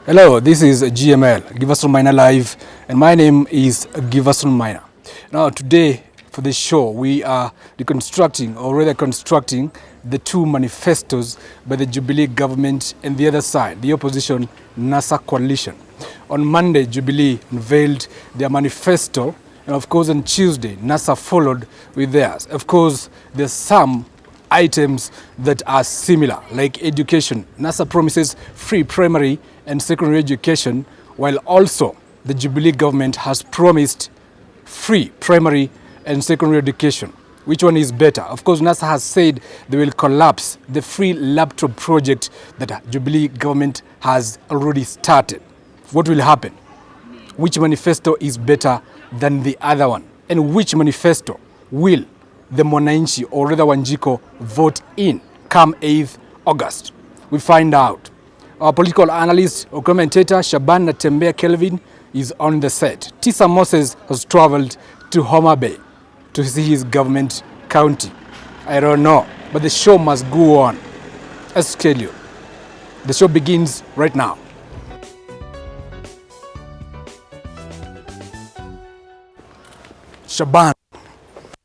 Hello, this is GML, Giverson Maina Live, and my name is Giverson Maina. Now, today for the show, we are reconstructing, or rather constructing, the two manifestos by the Jubilee government and the other side, the opposition NASA coalition. On Monday, Jubilee unveiled their manifesto, and of course on Tuesday, NASA followed with theirs. Of course, there's some items that are similar, like education. NASA promises free primary and secondary education, while also the Jubilee government has promised free primary and secondary education. Which one is better? Of course, NASA has said they will collapse the free laptop project that Jubilee government has already started. What will happen? Which manifesto is better than the other one? And which manifesto will the Mwananchi, or rather Wanjiko, vote in come 8th August? We find out. Our political analyst or commentator Shaban Natembea Kelvin is on the set. Tisa Moses has traveled to Homa Bay to see his government county. I don't know, but the show must go on as scheduled. The show begins right now. Shaban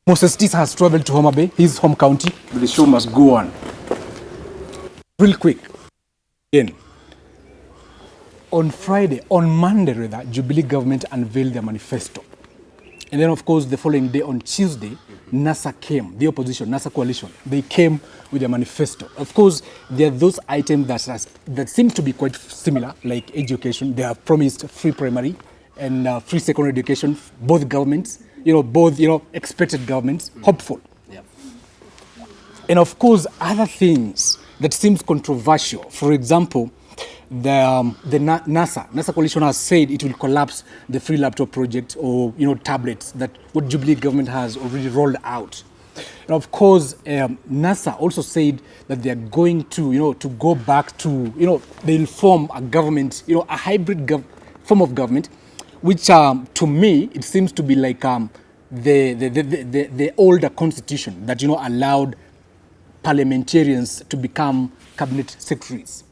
Moses Tisa has traveled to Homa Bay, his home county, but the show must go on. Real quick, again. On Monday rather, Jubilee government unveiled their manifesto. And then of course the following day, on Tuesday, NASA came, the opposition, NASA coalition, they came with their manifesto. Of course, there are those items that seem to be quite similar, like education. They have promised free primary and free secondary education, both governments, expected governments, hopeful. Yeah. And of course, other things that seems controversial. For example, the NASA coalition has said it will collapse the free laptop project, or tablets that what Jubilee government has already rolled out. And of course, NASA also said that they are going to to go back to they'll form a government, a hybrid form of government, which to me it seems to be like the older constitution that allowed parliamentarians to become cabinet secretaries.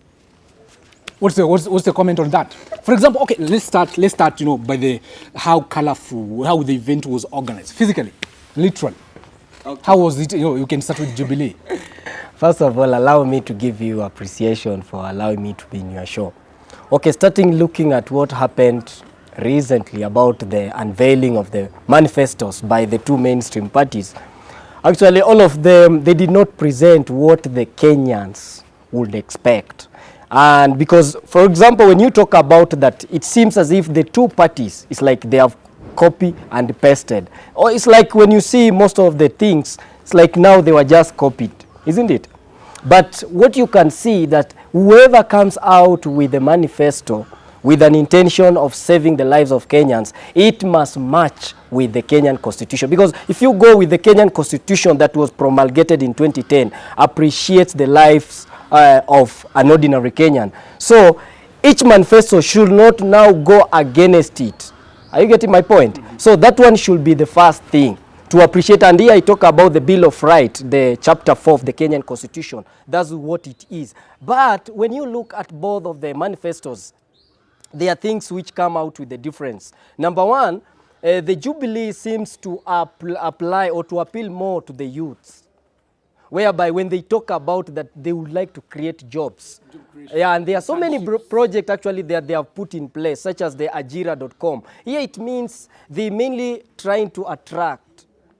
What's the comment on that? For example, okay, let's start by how colorful, how the event was organized physically, literally. Okay. How was it? You can start with Jubilee. First of all, allow me to give you appreciation for allowing me to be in your show. Okay, starting looking at what happened recently about the unveiling of the manifestos by the two mainstream parties. Actually, all of them, they did not present what the Kenyans would expect. And because, for example, when you talk about that, it seems as if the two parties, it's like they have copy and pasted. Or it's like when you see most of the things, it's like now they were just copied, isn't it? But what you can see that whoever comes out with a manifesto with an intention of saving the lives of Kenyans, it must match with the Kenyan constitution. Because if you go with the Kenyan constitution that was promulgated in 2010, appreciates the lives of an ordinary Kenyan. So each manifesto should not now go against it. Are you getting my point? So that one should be the first thing to appreciate. And here I talk about the Bill of Rights, the chapter 4 of the Kenyan constitution. That's what it is. But when you look at both of the manifestos, there are things which come out with the difference. Number one, the Jubilee seems to apply or to appeal more to the youths, whereby when they talk about that they would like to create jobs. Yeah, and there are so many projects actually that they have put in place, such as the ajira.com. Here it means they mainly trying to attract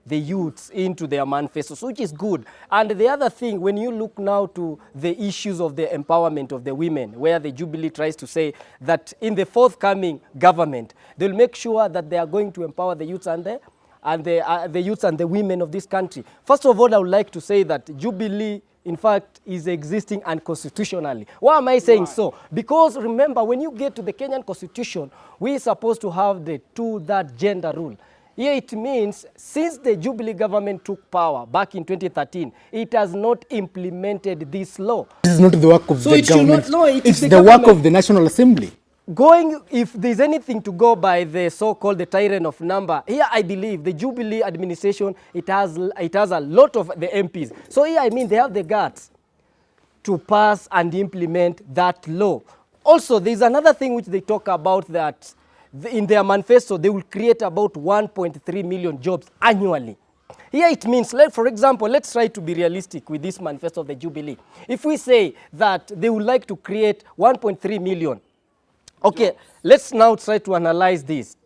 the youths into their manifestos, which is good. And the other thing, when you look now to the issues of the empowerment of the women, where the Jubilee tries to say that in the forthcoming government, they'll make sure that they are going to empower the youths and the youths and the women of this country. First of all, I would like to say that Jubilee, in fact, is existing unconstitutionally. Why am I saying so? Because remember, when you get to the Kenyan constitution, we're supposed to have the two-third gender rule. Here it means since the Jubilee government took power back in 2013, it has not implemented this law. This is not the work of the government. It's the work of the National Assembly. If there's anything to go by the so-called the tyrant of number, here I believe the Jubilee administration, it has a lot of the MPs. So here I mean they have the guts to pass and implement that law. also, there's another thing which they talk about, that in their manifesto, they will create about 1.3 million jobs annually. Here it means, for example, let's try to be realistic with this manifesto of the Jubilee. If we say that they would like to create 1.3 million, okay, let's now try to analyze this.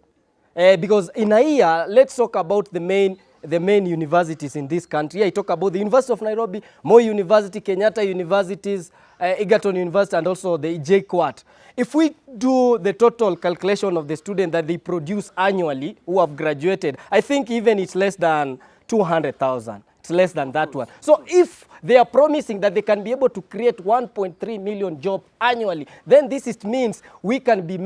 Because in a year, let's talk about the main universities in this country. I talk about the University of Nairobi, Moi University, Kenyatta Universities, Egerton University, and also the JKUAT. If we do the total calculation of the students that they produce annually who have graduated, I think even it's less than 200,000. It's less than that one. So if they are promising that they can be able to create 1.3 million jobs annually, then this means we can be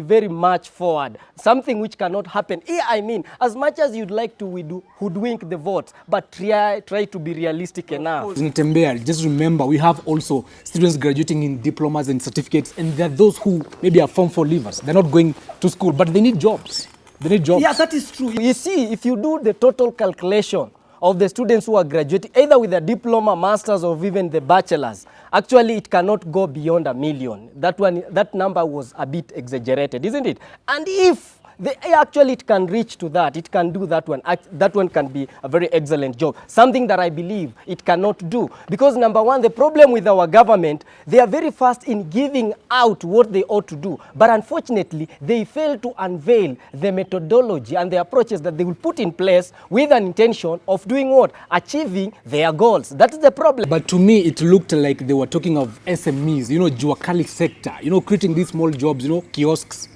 very much forward. Something which cannot happen. Here, I mean, as much as you'd like to hoodwink the votes, but try to be realistic enough. In Tembea, just remember, we have also students graduating in diplomas and certificates, and there are those who maybe are Form 4 leavers. They're not going to school, but they need jobs. They need jobs. Yeah, that is true. You see, if you do the total calculation of the students who are graduating, either with a diploma, masters, or even the bachelors, actually it cannot go beyond 1 million. That number was a bit exaggerated, isn't it? And if it can reach to that, it can do that one. That one can be a very excellent job. Something that I believe it cannot do. Because number one, the problem with our government, they are very fast in giving out what they ought to do. But unfortunately, they fail to unveil the methodology and the approaches that they will put in place with an intention of doing what? Achieving their goals. That is the problem. But to me, it looked like they were talking of SMEs, Juakali sector, creating these small jobs, kiosks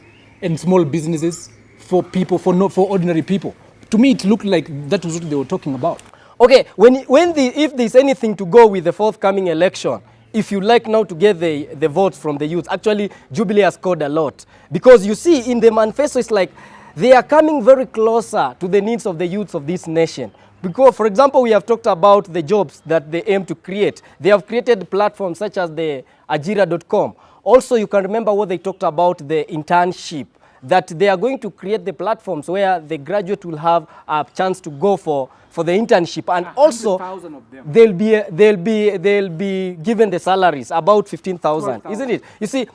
and small businesses for people, for ordinary people. To me, it looked like that was what they were talking about. Okay, if there's anything to go with the forthcoming election, if you like now to get the votes from the youth, actually Jubilee has scored a lot. Because you see, in the manifesto, it's like they are coming very closer to the needs of the youths of this nation. Because, for example, we have talked about the jobs that they aim to create. They have created platforms such as the Ajira.com. Also, you can remember what they talked about, the internship, that they are going to create the platforms where the graduate will have a chance to go for the internship, and also they'll be given the salaries about 15,000, isn't it? You see,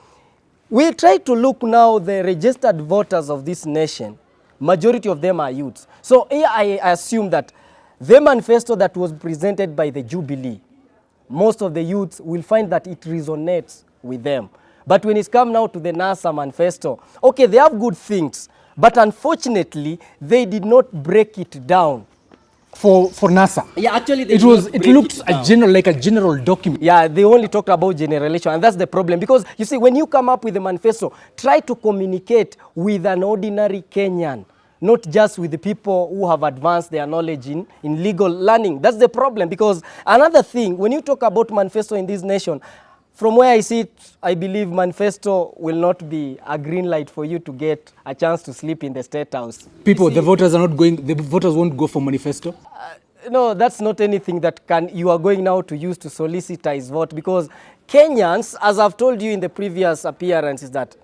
we try to look now the registered voters of this nation. Majority of them are youths. So here I assume that the manifesto that was presented by the Jubilee, most of the youths will find that it resonates with them. But when it's come now to the NASA manifesto, okay, they have good things, but unfortunately, they did not break it down. For NASA? Yeah, actually, it looked like a general document. Yeah, they only talked about generalization, and that's the problem. Because, you see, when you come up with a manifesto, try to communicate with an ordinary Kenyan, not just with the people who have advanced their knowledge in legal learning. That's the problem. Because another thing, when you talk about manifesto in this nation, from where I sit, I believe manifesto will not be a green light for you to get a chance to sleep in the State House. The voters won't go for manifesto? No, that's not anything that you are going now to use to solicitize vote, because Kenyans, as I've told you in the previous appearance, is that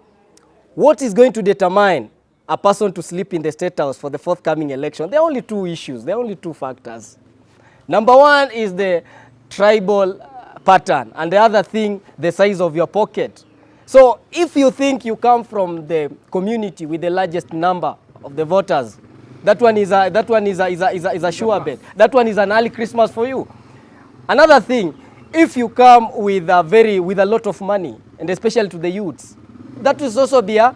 what is going to determine a person to sleep in the State House for the forthcoming election, there are only two issues, there are only two factors. Number one is the tribal pattern, and the other thing, the size of your pocket. So if you think you come from the community with the largest number of the voters, that one is a sure bet. That one is an early Christmas for you. Another thing, if you come with a lot of money, and especially to the youths, that will also be a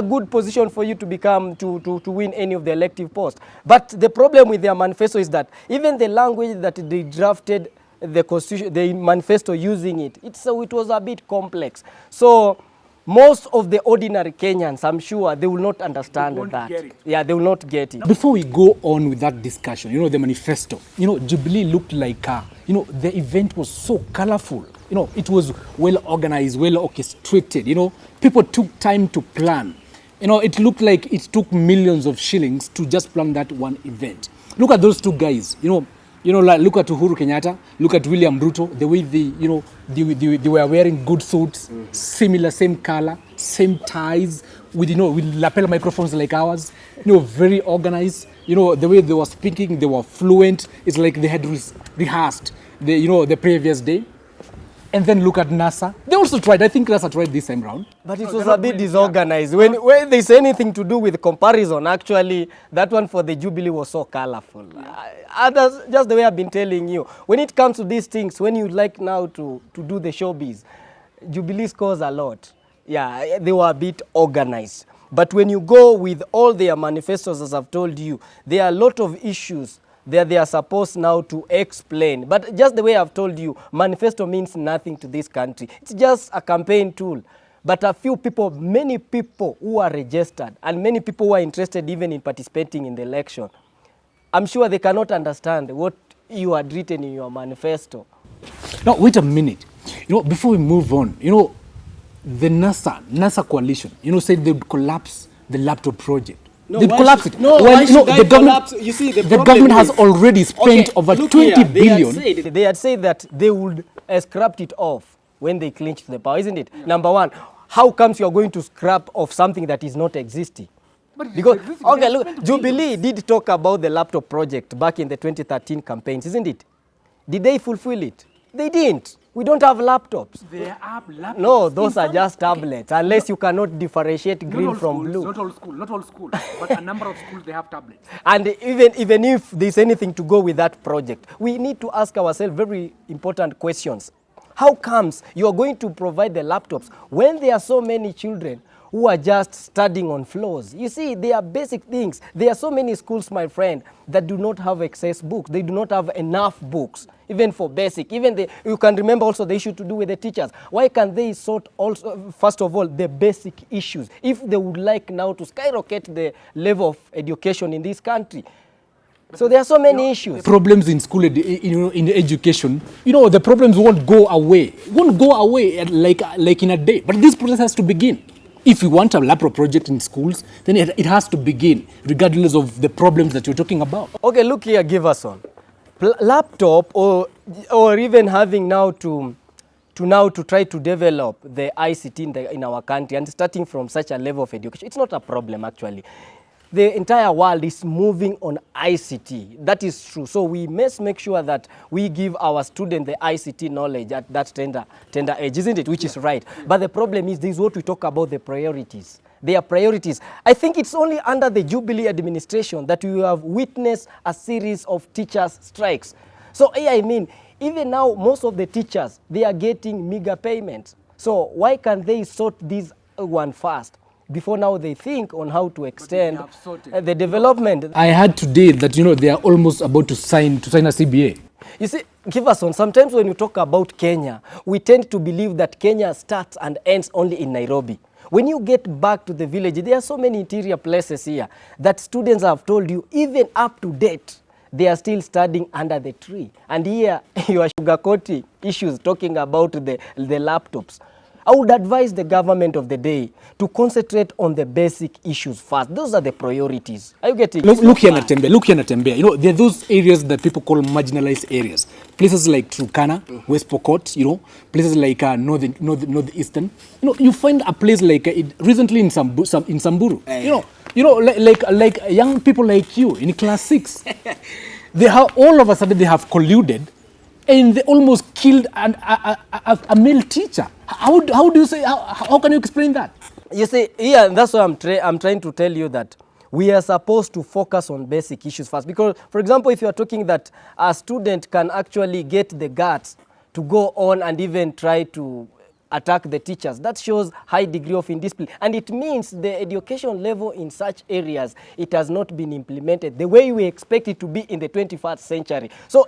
good position for you to to win any of the elective posts. But the problem with their manifesto is that even the language that they drafted the constitution, the manifesto using it was a bit complex. So most of the ordinary Kenyans, I'm sure, they will not understand that. Yeah, they will not get it. Before we go on with that discussion, the manifesto, Jubilee looked like, the event was so colorful. It was well organized, well orchestrated. People took time to plan. It looked like it took millions of shillings to just plan that one event. Look at those two guys, look at Uhuru Kenyatta, look at William Ruto, the way they were wearing good suits, similar, same color, same ties, with lapel microphones like ours, very organized. The way they were speaking, they were fluent. It's like they had rehearsed the previous day. And then look at NASA. They also tried. I think NASA tried this time round. But it was a bit disorganized. When there's anything to do with comparison, actually, that one for the Jubilee was so colorful. Others, just the way I've been telling you, when it comes to these things, when you like now to do the showbiz, Jubilee scores a lot. Yeah, they were a bit organized. But when you go with all their manifestos, as I've told you, there are a lot of issues that they are supposed now to explain. But just the way I've told you, manifesto means nothing to this country. It's just a campaign tool. But a few people, many people who are registered and many people who are interested even in participating in the election, I'm sure they cannot understand what you had written in your manifesto. Now, wait a minute. Before we move on, the NASA coalition, said they would collapse the laptop project. No, They'd collapse it. No, well, why should the government, collapse? You see, the government has already spent over 20 billion. They had said that they would scrap it off when they clinched the power, isn't it? Yeah. Number one, how comes you're going to scrap off something that is not existing? Because, okay, look, Jubilee did talk about the laptop project back in the 2013 campaigns, isn't it? Did they fulfill it? They didn't. We don't have laptops. There are laptops. No, those are just tablets, unless you cannot differentiate green from blue. Not all schools, but a number of schools, they have tablets. And even if there's anything to go with that project, we need to ask ourselves very important questions. How comes you are going to provide the laptops when there are so many children who are just studying on floors? You see, they are basic things. There are so many schools, my friend, that do not have excess books. They do not have enough books, even for basic. You can remember also the issue to do with the teachers. Why can't they sort also, first of all, the basic issues, if they would like now to skyrocket the level of education in this country? So there are so many issues. Problems in school, in education, the problems won't go away. Like in a day. But this process has to begin. If you want a laptop project in schools, then it has to begin, regardless of the problems that you're talking about. Okay, look here, Giverson. Laptop or even having now to try to develop the ICT in our country and starting from such a level of education, it's not a problem actually. The entire world is moving on ICT. That is true. So we must make sure that we give our students the ICT knowledge at that tender age, isn't it? Which is right. But the problem is, this is what we talk about, the priorities. Their priorities. I think it's only under the Jubilee administration that we have witnessed a series of teachers' strikes. So I mean, even now, most of the teachers, they are getting meager payments. So why can't they sort this one first before now they think on how to extend the development? I heard today that they are almost about to sign a CBA. You see, Giverson, sometimes when you talk about Kenya, we tend to believe that Kenya starts and ends only in Nairobi. When you get back to the village, there are so many interior places here that students have told you, even up to date, they are still studying under the tree. And here you are sugarcoating issues talking about the laptops. I would advise the government of the day to concentrate on the basic issues first. Those are the priorities. Are you getting it? Look here, Natembe. There are those areas that people call marginalized areas. Places like Turkana, West Pokot, places like northeastern. You find a place like recently in Samburu. Like young people like you in class 6. They have all of a sudden they have colluded, and they almost killed a male teacher. How do you say? How can you explain that? You see, yeah, that's why I'm trying to tell you that we are supposed to focus on basic issues first. Because, for example, if you are talking that a student can actually get the guts to go on and even try to attack the teachers, that shows high degree of indiscipline. And it means the education level in such areas, it has not been implemented the way we expect it to be in the 21st century. So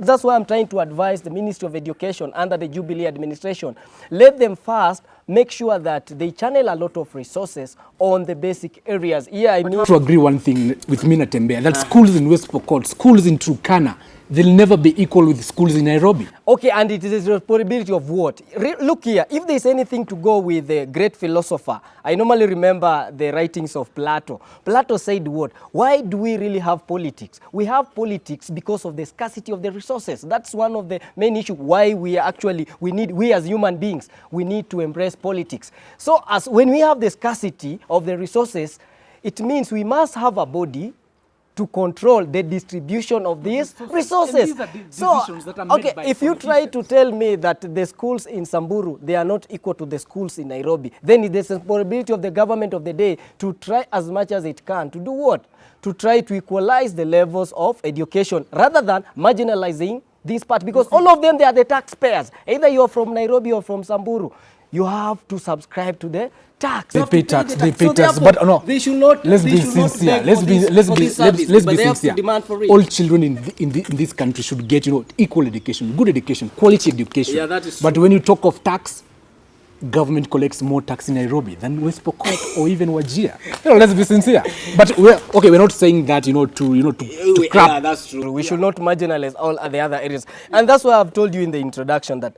that's why I'm trying to advise the Ministry of Education under the Jubilee administration. Let them first make sure that they channel a lot of resources on the basic areas. Yeah, I mean, to agree one thing with Mina Tembe, that schools in West Pokot, schools in Turkana, they'll never be equal with schools in Nairobi. Okay, and it is a responsibility of what? Look here, if there's anything to go with the great philosopher, I normally remember the writings of Plato. Plato said what? Why do we really have politics? We have politics because of the scarcity of the resources. That's one of the main issues why we as human beings, we need to embrace politics. So when we have the scarcity of the resources, it means we must have a body to control the distribution of these resources. And these are decisions that are made by if you try to tell me that the schools in Samburu, they are not equal to the schools in Nairobi, then it is the responsibility of the government of the day to try as much as it can to do what? To try to equalize the levels of education rather than marginalizing this part, because all of them, they are the taxpayers. Either you are from Nairobi or from Samburu, you have to subscribe to the tax. They pay tax, but no. They should not. Let's be sincere. Let's be sincere. Demand for it. All children in this country should get, equal education, good education, quality education. Yeah, that is But when you talk of tax, government collects more tax in Nairobi than West Pokot or even Wajir. Let's be sincere. But we're not saying that, to crap. Yeah, that's true. We should not marginalize all the other areas. And that's why I've told you in the introduction that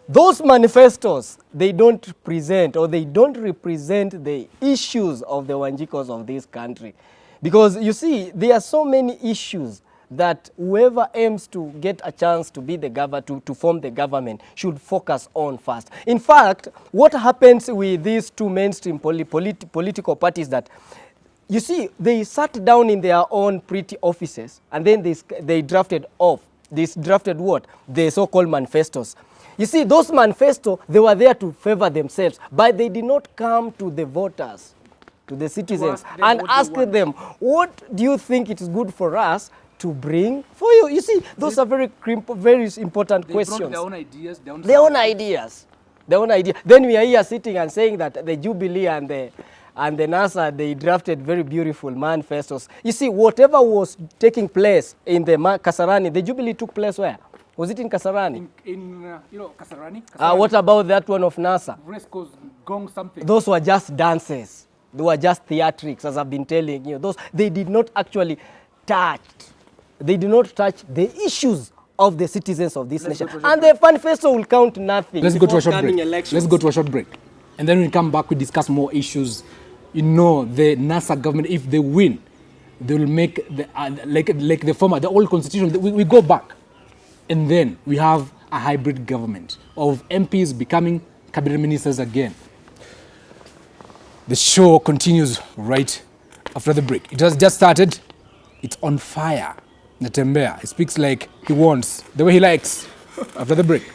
those manifestos, they don't present or they don't represent the issues of the Wanjikos of this country. Because you see, there are so many issues that whoever aims to get a chance to be the government, to form the government, should focus on first. In fact, what happens with these two mainstream political parties that, you see, they sat down in their own pretty offices and then they drafted what? The so-called manifestos. You see, those manifestos, they were there to favor themselves, but they did not come to the voters, to the citizens, and ask them, what do you think it is good for us to bring for you? You see, those are very important questions. Brought their own ideas. Their own idea. Then we are here sitting and saying that the Jubilee and the NASA, they drafted very beautiful manifestos. You see, whatever was taking place in the Kasarani, the Jubilee took place where? Was it in Kasarani? In Kasarani. What about that one of NASA? Resco's gong something. Those were just dances. They were just theatrics, as I've been telling you. They did not actually touch. They did not touch the issues of the citizens of this nation. And the manifesto will count nothing. Let's go to a short break. Let's go to a short break. And then when we come back, we discuss more issues. The NASA government, if they win, they will make the old constitution. We go back. And then we have a hybrid government of MPs becoming cabinet ministers again. The show continues right after the break. It has just started. It's on fire. Natembea. He speaks like he wants, the way he likes. After the break.